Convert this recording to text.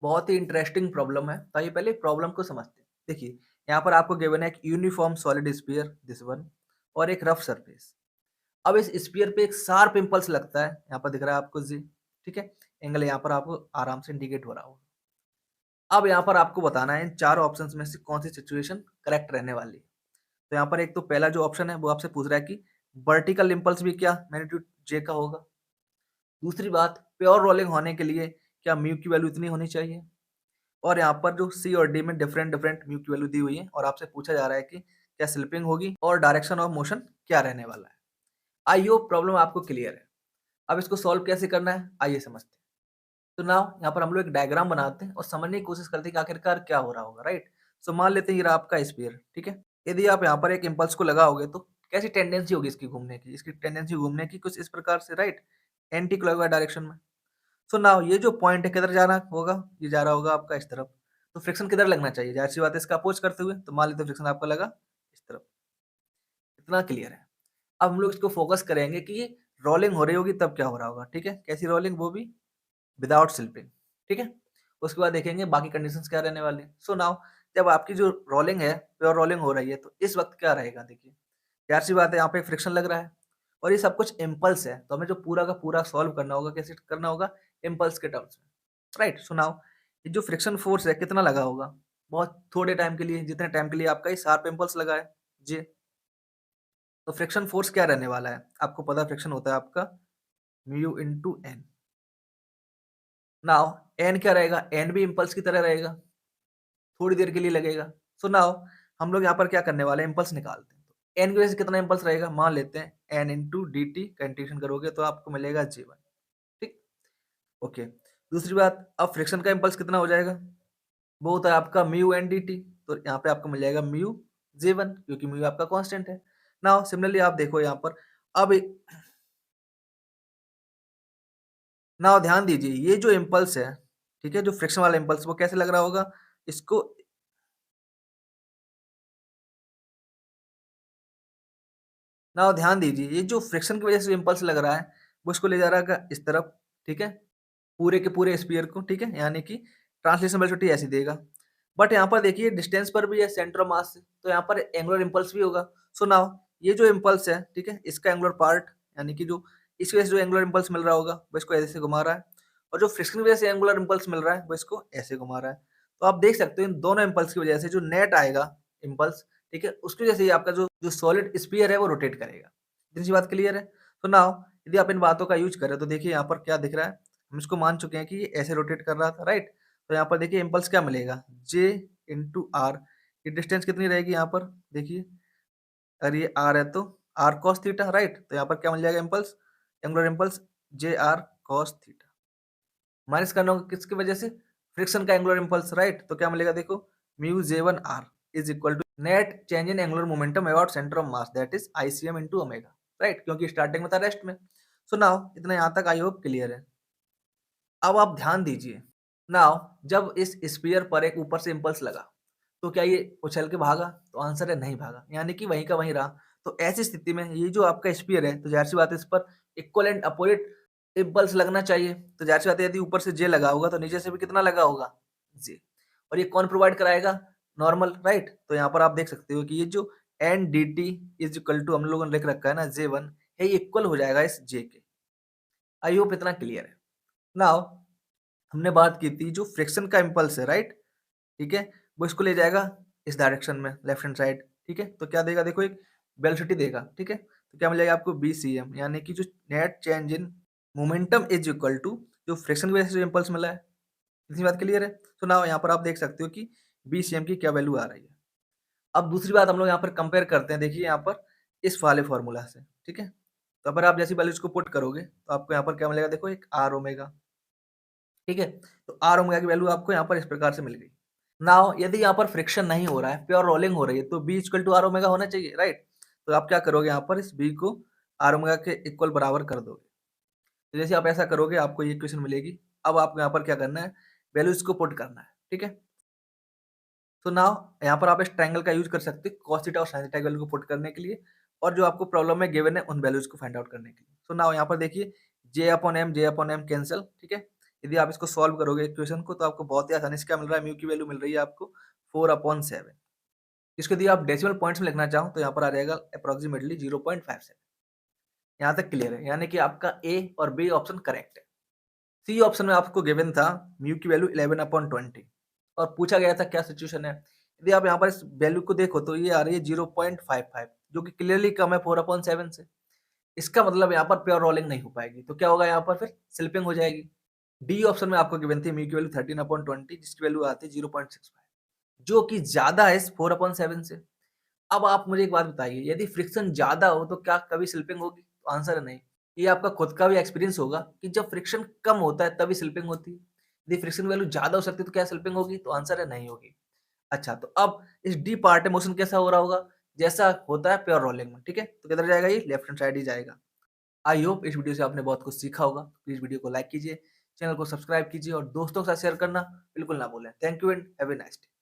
बहुत ही interesting problem है। तो आइए पहले प्रॉब्लम को समझते हैं। देखिए, यहाँ पर आपको गिवन है एक uniform solid sphere this one और एक रफ सरफेस। अब इस स्फीयर पे एक शार्प इम्पल्स लगता है, यहाँ पर दिख रहा है आपको जी, ठीक है? एंगल यहाँ पर आपको आराम से इंडिकेट हो रहा होगा। अब यहाँ पर आपको बताना है इन चारों ऑप्शंस में से कौन सी सिचुएशन करेक्ट रहने वाली है। तो यहाँ पर एक तो पहला जो ऑप्शन है वो आपसे पूछ रहा है कि वर्टिकल इम्पल्स भी क्या मैग्नीट्यूड जे का होगा। दूसरी बात, प्योर रोलिंग होने के लिए क्या म्यू की वैल्यू इतनी होनी चाहिए। और यहाँ पर जो सी और डी में डिफरेंट डिफरेंट म्यू की वैल्यू दी हुई है और आपसे पूछा जा रहा है कि क्या स्लिपिंग होगी और डायरेक्शन ऑफ मोशन क्या रहने वाला है। आई होप प्रॉब्लम आपको क्लियर है। अब इसको सॉल्व कैसे करना है आइए समझते हैं। तो नाउ यहाँ पर हम लोग एक डायग्राम बनाते हैं और समझने की कोशिश करते हैं कि आखिरकार क्या हो रहा होगा, राइट। सो मान लेते हैं ये रहा आपका स्फीयर, ठीक है। यदि आप यहाँ पर एक इम्पल्स को लगाओगे तो कैसी टेंडेंसी होगी इसकी घूमने की, इसकी टेंडेंसी घूमने की कुछ इस प्रकार से, राइट, एंटी क्लॉकवाइज डायरेक्शन में। सो नाउ ये जो पॉइंट है किधर जाना होगा, ये जा रहा होगा आपका इस तरफ। तो फ्रिक्शन किधर लगना चाहिए, जाहिर सी बात है इसका अपोज करते हुए। तो मान लेते हैं फ्रिक्शन आपका लगा इस तरफ। इतना क्लियर है। अब हम लोग इसको फोकस करेंगे कि ये रोलिंग हो रही होगी तब क्या हो रहा होगा, ठीक है। कैसी रोलिंग, वो भी विदाउट स्लिपिंग, ठीक है। उसके बाद देखेंगे बाकी कंडीशंस क्या रहने वाली हैं। सो नाउ जब आपकी जो रोलिंग है, प्योर रोलिंग हो रही है, तो इस वक्त क्या रहेगा देखिए। जाहिर सी बात है यहाँ पे फ्रिक्शन लग रहा है और ये सब कुछ इम्पल्स है, तो हमें जो पूरा का पूरा सॉल्व करना होगा, कैसे करना होगा, इम्पल्स के टर्म्स में, राइट। सो नाउ ये जो फ्रिक्शन फोर्स है कितना लगा होगा, बहुत थोड़े टाइम के लिए, जितने टाइम के लिए आपका ये शार्प इम्पल्स लगा है जी। तो फ्रिक्शन फोर्स क्या रहने वाला है, आपको पता है फ्रिक्शन होता है आपका mu into N. Now N क्या रहेगा, एन भी इम्पल्स की तरह रहेगा, थोड़ी देर के लिए लगेगा। सो नाउ हम लोग यहाँ पर क्या करने वाले हैं, इम्पल्स निकालते हैं। तो एन की वजह से कितना इम्पल्स रहेगा, मान लेते हैं एन इंटू डी टी का इंटीग्रेशन करोगे तो आपको मिलेगा जी वन, ठीक। ओके, दूसरी बात, अब फ्रिक्शन का इम्पल्स कितना हो जाएगा, वो होता है आपका म्यू एन डी टी। तो यहाँ पे आपको मिल जाएगा म्यू जे वन, क्योंकि म्यू आपका कांस्टेंट है। नाउ सिमिलरली आप देखो यहाँ पर, अब नाउ ध्यान दीजिए ये जो इम्पल्स है, ठीक है, जो फ्रिक्शन वाला इम्पल्स, वो कैसे लग रहा होगा, इसको नाउ ध्यान दीजिए ये जो फ्रिक्शन की वजह से इम्पल्स लग रहा है, वो इसको ले जा रहा है इस तरफ, ठीक है, पूरे के पूरे स्फीयर को, ठीक है, यानी कि ट्रांसलेशन वेलोसिटी ऐसी देगा। बट यहाँ पर देखिए डिस्टेंस पर भी है सेंटर ऑफ मास से, तो यहाँ पर एंगुलर इम्पल्स भी होगा। सो नाउ ये जो इम्पल्स है, ठीक है, इसका एंगुलर पार्ट, यानी कि जो इसकी वजह से जो एंगुलर इम्पल्स मिल रहा होगा वो इसको ऐसे घुमा रहा है, और जो फ्रिक्शन की वजह से एंगुलर इम्पल्स मिल रहा है वो इसको ऐसे घुमा रहा है। तो आप देख सकते हो इन दोनों इम्पल्स की वजह से जो नेट आएगा इम्पल्स, ठीक है, उसकी वजह से ये आपका जो जो सॉलिड स्फीयर है वो रोटेट करेगा। इतनी सी बात क्लियर है। तो नाउ यदि आप इन बातों का यूज करें तो देखिए यहाँ पर क्या दिख रहा है, हम इसको मान चुके हैं कि ये ऐसे रोटेट कर रहा था, राइट। तो यहाँ पर देखिए इम्पल्स क्या मिलेगा, जे इंटू आर। ये डिस्टेंस कितनी रहेगी यहाँ पर देखिए, अगर ये आर है तो आर कॉस थीटा, राइट। तो यहाँ पर क्या मिल जाएगा impulse, angular impulse J are cos theta. Minus करना होगा किसकी वजह से, फ्रिक्शन का एंगुलर इम्पल्स, राइट। तो क्या मिलेगा देखो, mu J one R is equal to net change in angular momentum about centre of mass that is ICM into omega, right, क्योंकि स्टार्टिंग में था रेस्ट में। सो नाउ इतना यहाँ तक आई होप क्लियर है। अब आप ध्यान दीजिए, नाउ जब इस स्फीयर पर एक ऊपर से इम्पल्स लगा तो क्या ये उछल के भागा, तो आंसर है नहीं भागा, यानी कि वहीं का वहीं रहा। तो ऐसी स्थिति में ये जो आपका स्फीयर है, तो जाहिर सी बात है इस पर इक्वल एंड अपोजिट इम्पल्स लगना चाहिए। तो जाहिर सी बात है यदि ऊपर से जे लगा होगा तो नीचे से भी कितना लगा होगा, जे। और ये कौन प्रोवाइड कराएगा, नॉर्मल, राइट। तो यहाँ पर आप देख सकते हो कि ये जो N D T is equal to हम लोगों ने लिख रखा है ना जे वन, ये इक्वल हो जाएगा इस जे के। आई होप इतना क्लियर है। नाउ हमने बात की थी जो फ्रिक्शन का इम्पल्स है, राइट, ठीक है, वो इसको ले जाएगा इस डायरेक्शन में, लेफ्ट हैंड साइड, ठीक है। तो क्या देगा देखो, एक वेलोसिटी देगा, ठीक है। तो क्या मिलेगा आपको बी सी एम, यानी कि जो net change in momentum is equal to जो फ्रिक्शन की वजह से जो इम्पल्स मिला है। इतनी बात क्लियर है। तो नाउ यहाँ पर आप देख सकते हो कि बी सी एम की क्या वैल्यू आ रही है। अब दूसरी बात हम लोग यहाँ पर कंपेयर करते हैं, देखिए यहाँ पर इस वाले फॉर्मूला से, ठीक है। तो अगर आप जैसी वैल्यूज को पुट करोगे तो आपको यहाँ पर क्या मिलेगा देखो, एक आर ओमेगा, ठीक है। तो आर ओमेगा की वैल्यू आपको यहाँ पर इस प्रकार से मिल गई। नाउ यदि यहाँ पर फ्रिक्शन नहीं हो रहा है, प्योर रोलिंग हो रही है, तो B equal to R omega होना चाहिए, राइट। तो आप क्या करोगे, यहाँ पर इस बी को आर ओमेगा के इक्वल बराबर कर दोगे। तो जैसे आप ऐसा करोगे आपको ये इक्वेशन मिलेगी। अब आपको यहाँ पर क्या करना है, वैल्यूज को पुट करना है, ठीक है। तो नाउ यहाँ पर आप इस ट्रायंगल का यूज कर सकते हो cos थीटा और sin थीटा की वैल्यू को पुट करने के लिए, और जो आपको प्रॉब्लम में गिवन है उन वैल्यूज को फाइंड आउट करने के लिए। तो नाउ यहाँ पर देखिए j अपॉन m कैंसिल, ठीक है, यदि आप इसको सॉल्व करोगे इक्वेशन को तो आपको बहुत ही आसानी से क्या मिल रहा है, म्यू की वैल्यू मिल रही है आपको 4/7। इसको यदि आप डेसिमल पॉइंट्स में लिखना चाहो तो यहाँ पर आ जाएगा अप्रोक्सीमेटली 0.57। यहाँ तक क्लियर है, यानी कि आपका ए और बी ऑप्शन करेक्ट है। सी ऑप्शन में आपको गिवन था म्यू की वैल्यू 11/20 और पूछा गया था क्या सिचुएशन है। यदि आप यहाँ पर इस वैल्यू को देखो तो ये आ रही है 0.55, जो कि क्लियरली कम है 4/7 से। इसका मतलब यहाँ पर प्योर रोलिंग नहीं हो पाएगी, तो क्या होगा यहाँ पर फिर स्लिपिंग हो जाएगी। डी ऑप्शन में आपको गिवन थी म्यू की वैल्यू 13/20, जिसकी वैल्यू आती है 0.65, जो कि ज्यादा है इस 4/7 से। अब आप मुझे एक बात बताइए, यदि फ्रिक्शन ज्यादा हो तो क्या कभी स्लिपिंग होगी? तो आंसर है नहीं। ये आपका खुद का भी एक्सपीरियंस होगा कि जब फ्रिक्शन कम होता है तभी स्लिपिंग होती है। यदि फ्रिक्शन वैल्यू ज्यादा हो सकती है तो क्या स्लिपिंग होगी? तो आंसर है नहीं होगी। अच्छा, तो अब इस डी पार्ट में मोशन कैसा हो रहा होगा? जैसा होता है प्योर रोलिंग में, ठीक है? तो किधर जाएगा ये? लेफ्ट हैंड साइड ही जाएगा। आई होप इस वीडियो से आपने बहुत कुछ सीखा होगा। प्लीज वीडियो को लाइक कीजिए, चैनल को सब्सक्राइब कीजिए और दोस्तों के साथ शेयर करना बिल्कुल ना भूलें। Thank you and have a nice day.